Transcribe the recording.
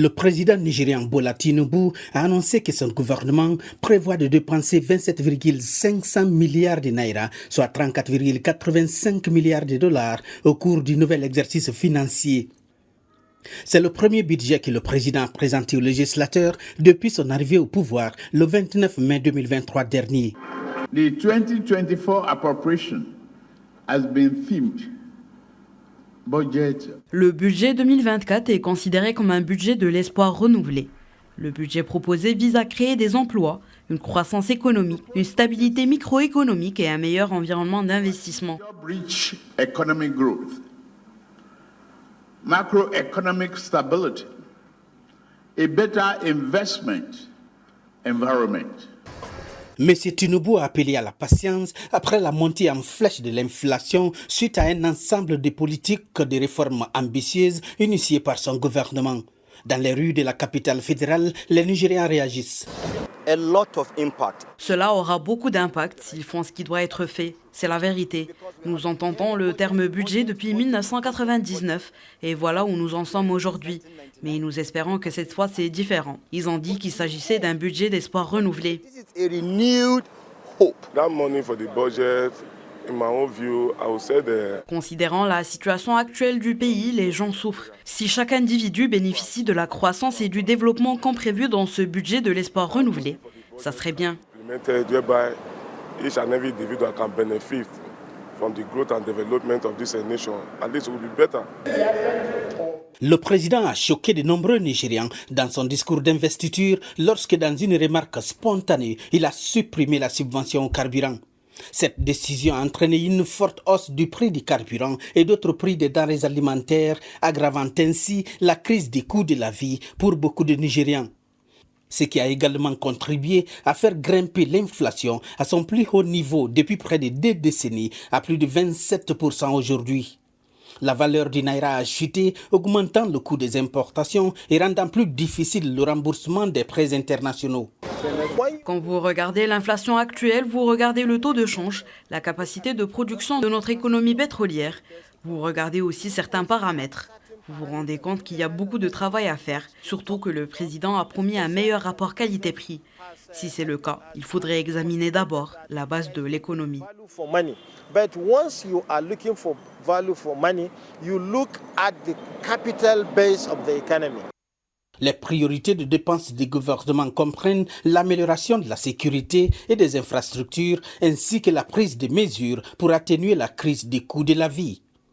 Le président nigérian Bola Tinubu a annoncé que son gouvernement prévoit de dépenser 27,500 milliards de naira, soit 34,85 milliards de dollars au cours du nouvel exercice financier. C'est le premier budget que le président a présenté aux législateurs depuis son arrivée au pouvoir le 29 mai 2023 dernier. The 2024 appropriation has been themed. Le budget 2024 est considéré comme un budget de l'espoir renouvelé. Le budget proposé vise à créer des emplois, une croissance économique, une stabilité microéconomique et un meilleur environnement d'investissement. Macroeconomic stability, a better investment environment. M. Tinubu a appelé à la patience après la montée en flèche de l'inflation suite à un ensemble de politiques de réformes ambitieuses initiées par son gouvernement. Dans les rues de la capitale fédérale, les Nigériens réagissent. Cela aura beaucoup d'impact s'ils font ce qui doit être fait. C'est la vérité. Nous entendons le terme budget depuis 1999 et voilà où nous en sommes aujourd'hui. Mais nous espérons que cette fois c'est différent. Ils ont dit qu'il s'agissait d'un budget d'espoir renouvelé. Considérant la situation actuelle du pays, les gens souffrent. Si chaque individu bénéficie de la croissance et du développement comme prévu dans ce budget de l'espoir renouvelé, ça serait bien. Le président a choqué de nombreux Nigérians dans son discours d'investiture lorsque, dans une remarque spontanée, il a supprimé la subvention au carburant. Cette décision a entraîné une forte hausse du prix du carburant et d'autres prix des denrées alimentaires, aggravant ainsi la crise des coûts de la vie pour beaucoup de Nigérians. Ce qui a également contribué à faire grimper l'inflation à son plus haut niveau depuis près de 2 décennies, à plus de 27% aujourd'hui. La valeur du naira a chuté, augmentant le coût des importations et rendant plus difficile le remboursement des prêts internationaux. Quand vous regardez l'inflation actuelle, vous regardez le taux de change, la capacité de production de notre économie pétrolière. Vous regardez aussi certains paramètres. Vous vous rendez compte qu'il y a beaucoup de travail à faire, surtout que le président a promis un meilleur rapport qualité-prix. Si c'est le cas, il faudrait examiner d'abord la base de l'économie. But once you are looking for value for money, you look at the capital base of the economy. Les priorités de dépenses du gouvernement comprennent l'amélioration de la sécurité et des infrastructures ainsi que la prise de mesures pour atténuer la crise des coûts de la vie.